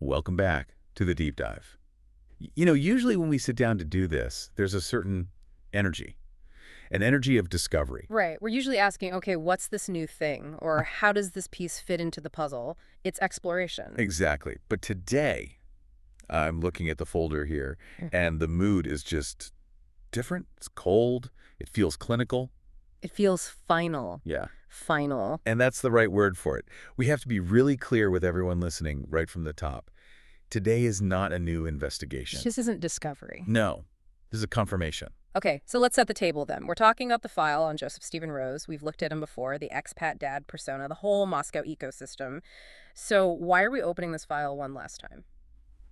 Welcome back to the deep dive. Usually when we sit down to do this, there's a certain energy, an energy of discovery. Right. We're usually asking, okay, what's this new thing? Or how does this piece fit into the puzzle? It's exploration. Exactly. But today, I'm looking at the folder here, and the mood is just different. It's cold. It feels clinical. It feels final. Yeah. Final. And that's the right word for it. We have to be really clear with everyone listening right from the top. Today is not a new investigation. This isn't discovery. No. This is a confirmation. Okay, so let's set the table then. We're talking about the file on Joseph Stephen Rose. We've looked at him before, the expat dad persona, the whole Moscow ecosystem. So why are we opening this file one last time?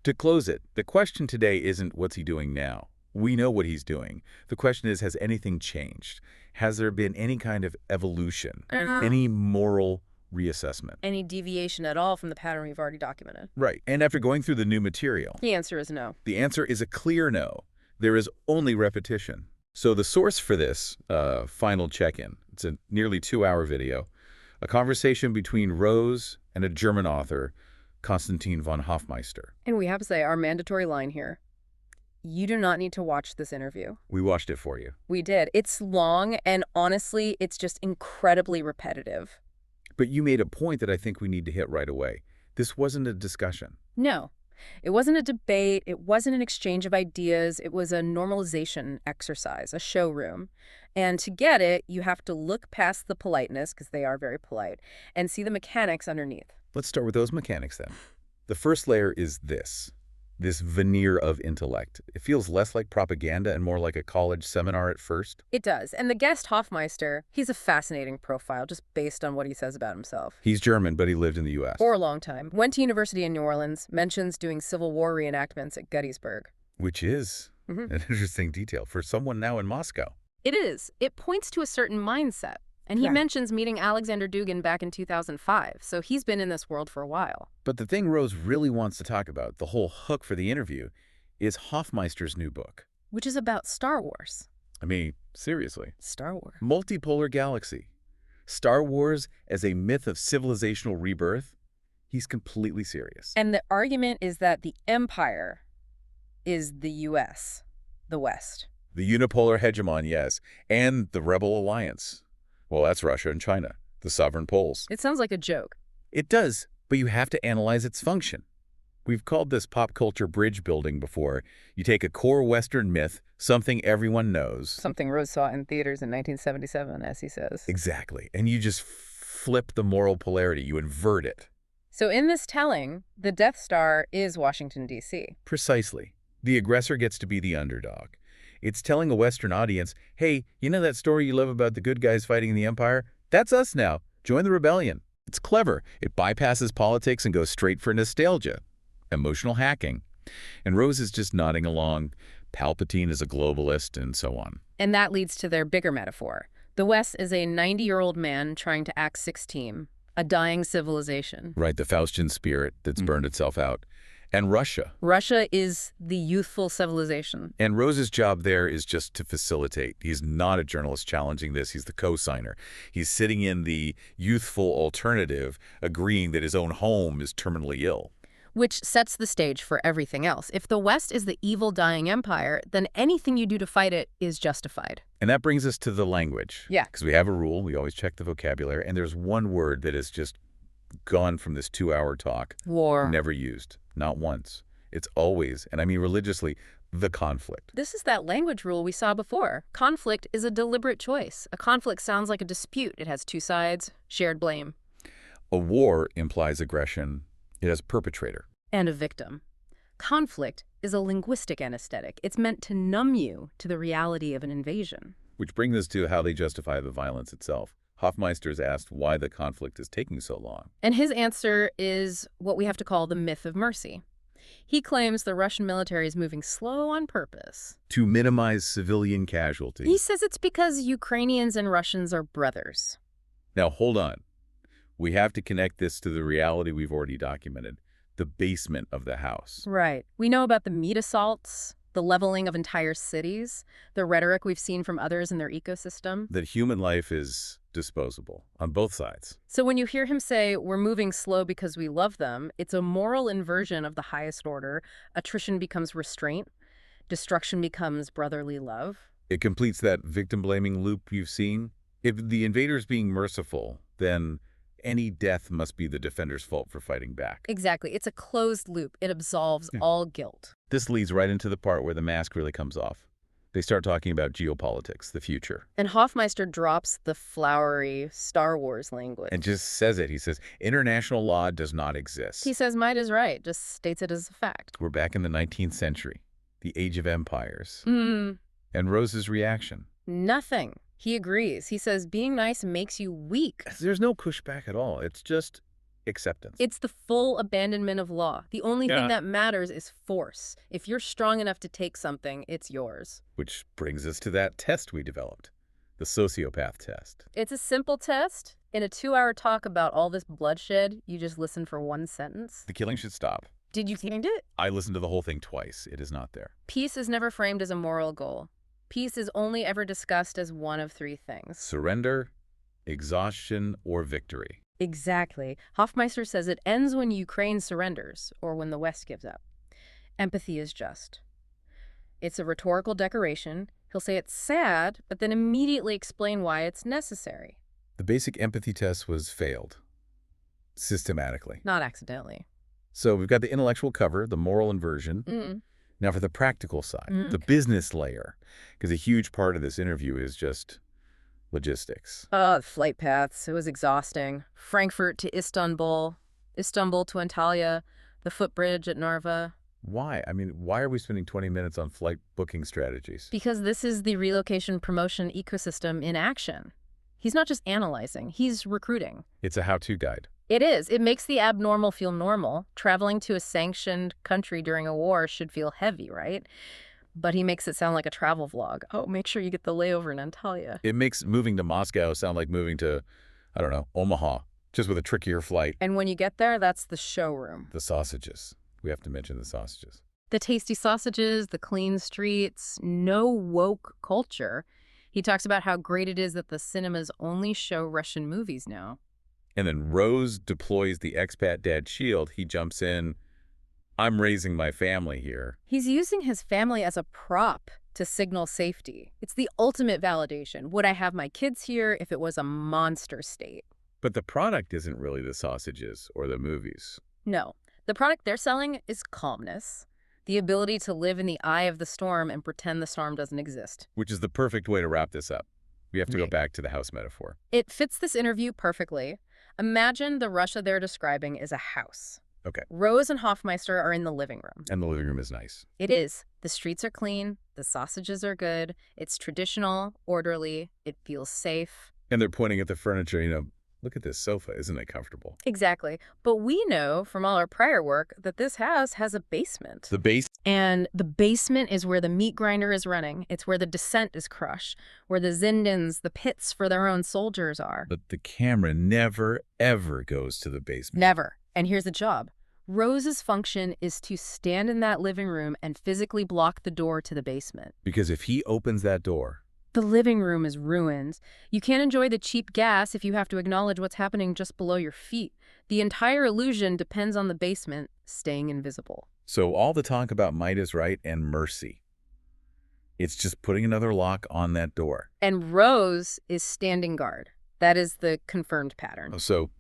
To close it, the question today isn't what's he doing now. We know what he's doing. The question is, has anything changed? Has there been any kind of evolution, any moral reassessment? Any deviation at all from the pattern we've already documented? Right. And after going through the new material, The answer is no. the answer is a clear no. There is only repetition. So the source for this final check-in, it's a nearly 2-hour video, a conversation between Rose and a German author, Constantin von Hoffmeister. And we have to say, our mandatory line here, you do not need to watch this interview. We watched it for you. We did. It's long, and honestly, it's just incredibly repetitive. But you made a point that I think we need to hit right away. This wasn't a discussion. No, it wasn't a debate. It wasn't an exchange of ideas. It was a normalization exercise, a showroom. And to get it, you have to look past the politeness, because they are very polite, and see the mechanics underneath. Let's start with those mechanics then. The first layer is this veneer of intellect. It feels less like propaganda and more like a college seminar at first. It does. And the guest Hoffmeister, he's a fascinating profile just based on what he says about himself. He's German, but he lived in the U.S. For a long time. Went to university in New Orleans, mentions doing Civil War reenactments at Gettysburg. Which is an interesting detail for someone now in Moscow. It is. It points to a certain mindset. And he mentions meeting Alexander Dugin back in 2005, so he's been in this world for a while. But the thing Rose really wants to talk about, the whole hook for the interview, is Hoffmeister's new book. Which is about Star Wars. I mean, seriously. Star Wars. Multipolar galaxy. Star Wars as a myth of civilizational rebirth. He's completely serious. And the argument is that the empire is the U.S., the West. The unipolar hegemon, yes, and the rebel alliance. Well, that's Russia and China, the sovereign poles. It sounds like a joke. It does, but you have to analyze its function. We've called this pop culture bridge building before. You take a core Western myth, something everyone knows. Something Rose saw in theaters in 1977, as he says. Exactly. And you just flip the moral polarity. You invert it. So in this telling, the Death Star is Washington, D.C. Precisely. The aggressor gets to be the underdog. It's telling a Western audience, hey, you know that story you love about the good guys fighting the empire? That's us now. Join the rebellion. It's clever. It bypasses politics and goes straight for nostalgia. Emotional hacking. And Rose is just nodding along. Palpatine is a globalist, and so on. And that leads to their bigger metaphor. The West is a 90-year-old man trying to act 16, a dying civilization. Right, the Faustian spirit that's burned itself out. And Russia. Russia is the youthful civilization. And Rose's job there is just to facilitate. He's not a journalist challenging this. He's the co-signer. He's sitting in the youthful alternative, agreeing that his own home is terminally ill. Which sets the stage for everything else. If the West is the evil, dying empire, then anything you do to fight it is justified. And that brings us to the language. Yeah. Because we have a rule. We always check the vocabulary. And there's one word that is just gone from this 2-hour talk. War. Never used. Not once. It's always, and I mean religiously, the conflict. This is that language rule we saw before. Conflict is a deliberate choice. A conflict sounds like a dispute. It has two sides, shared blame. A war implies aggression. It has a perpetrator. And a victim. Conflict is a linguistic anesthetic. It's meant to numb you to the reality of an invasion. Which brings us to how they justify the violence itself. Hoffmeister's asked why the conflict is taking so long. And his answer is what we have to call the myth of mercy. He claims the Russian military is moving slow on purpose. To minimize civilian casualties. He says it's because Ukrainians and Russians are brothers. Now, hold on. We have to connect this to the reality we've already documented. The basement of the house. Right. We know about the meat assaults, the leveling of entire cities, the rhetoric we've seen from others in their ecosystem. That human life is disposable on both sides. So when you hear him say, we're moving slow because we love them, it's a moral inversion of the highest order. Attrition becomes restraint. Destruction becomes brotherly love. It completes that victim-blaming loop you've seen. If the invader's being merciful, then any death must be the defender's fault for fighting back. Exactly. It's a closed loop. It absolves all guilt. This leads right into the part where the mask really comes off. They start talking about geopolitics, the future. And Hoffmeister drops the flowery Star Wars language. And just says it. He says, international law does not exist. He says might is right, just states it as a fact. We're back in the 19th century, the age of empires. Mm. And Rose's reaction? Nothing. He agrees. He says being nice makes you weak. There's no pushback at all. It's just acceptance. It's the full abandonment of law. The only thing that matters is force. If you're strong enough to take something, it's yours. Which brings us to that test we developed, the sociopath test. It's a simple test. In a 2-hour talk about all this bloodshed, you just listen for one sentence. The killing should stop. Did you find it? I listened to the whole thing twice. It is not there. Peace is never framed as a moral goal. Peace is only ever discussed as one of 3 things. Surrender, exhaustion, or victory. Exactly. Hoffmeister says it ends when Ukraine surrenders, or when the West gives up. Empathy is just. It's a rhetorical decoration. He'll say it's sad, but then immediately explain why it's necessary. The basic empathy test was failed. Systematically. Not accidentally. So we've got the intellectual cover, the moral inversion. Mm. Now for the practical side, the business layer, because a huge part of this interview is just logistics. Flight paths. It was exhausting. Frankfurt to Istanbul, Istanbul to Antalya, the footbridge at Narva. Why? I mean, why are we spending 20 minutes on flight booking strategies? Because this is the relocation promotion ecosystem in action. He's not just analyzing, he's recruiting. It's a how-to guide. It is. It makes the abnormal feel normal. Traveling to a sanctioned country during a war should feel heavy, right? But he makes it sound like a travel vlog. Oh, make sure you get the layover in Antalya. It makes moving to Moscow sound like moving to, I don't know, Omaha, just with a trickier flight. And when you get there, that's the showroom. The sausages. We have to mention the sausages. The tasty sausages, the clean streets, no woke culture. He talks about how great it is that the cinemas only show Russian movies now. And then Rose deploys the expat dad shield. He jumps in. I'm raising my family here. He's using his family as a prop to signal safety. It's the ultimate validation. Would I have my kids here if it was a monster state? But the product isn't really the sausages or the movies. No. The product they're selling is calmness, the ability to live in the eye of the storm and pretend the storm doesn't exist. Which is the perfect way to wrap this up. We have to go back to the house metaphor. It fits this interview perfectly. Imagine the Russia they're describing is a house. Okay. Rose and Hoffmeister are in the living room. And the living room is nice. It is. The streets are clean. The sausages are good. It's traditional, orderly. It feels safe. And they're pointing at the furniture, you know, look at this sofa. Isn't it comfortable? Exactly. But we know from all our prior work that this house has a basement. The base. And the basement is where the meat grinder is running. It's where the dissent is crushed, where the zindans, the pits for their own soldiers are. But the camera never, ever goes to the basement. Never. And here's the job. Rose's function is to stand in that living room and physically block the door to the basement. Because if he opens that door, the living room is ruined. You can't enjoy the cheap gas if you have to acknowledge what's happening just below your feet. The entire illusion depends on the basement staying invisible. So all the talk about might is right and mercy, it's just putting another lock on that door. And Rose is standing guard. That is the confirmed pattern. So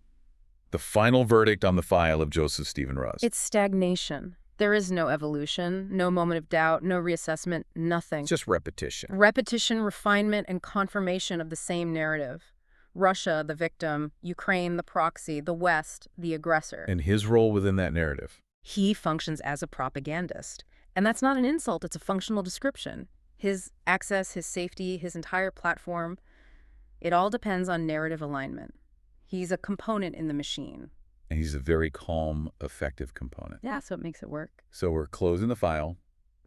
the final verdict on the file of Joseph Stephen Rose. It's stagnation. There is no evolution, no moment of doubt, no reassessment, nothing. It's just repetition. Repetition, refinement, and confirmation of the same narrative. Russia, the victim; Ukraine, the proxy; the West, the aggressor. And his role within that narrative. He functions as a propagandist. And that's not an insult, it's a functional description. His access, his safety, his entire platform, it all depends on narrative alignment. He's a component in the machine. And he's a very calm, effective component. Yeah, so it makes it work. So we're closing the file,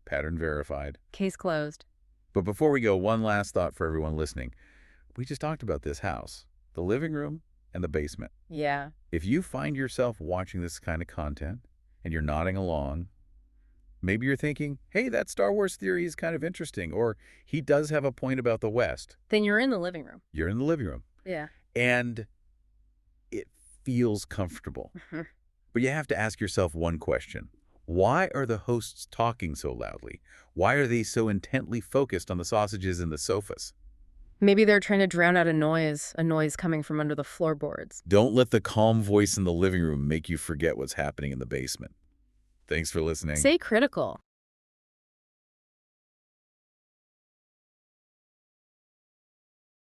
pattern verified. Case closed. But before we go, one last thought for everyone listening. We just talked about this house, the living room and the basement. Yeah. If you find yourself watching this kind of content and you're nodding along, maybe you're thinking, hey, that Star Wars theory is kind of interesting, or he does have a point about the West. Then you're in the living room. You're in the living room. Yeah. And it feels comfortable. Mhm. But you have to ask yourself one question. Why are the hosts talking so loudly? Why are they so intently focused on the sausages and the sofas? Maybe they're trying to drown out a noise coming from under the floorboards. Don't let the calm voice in the living room make you forget what's happening in the basement. Thanks for listening. Stay critical.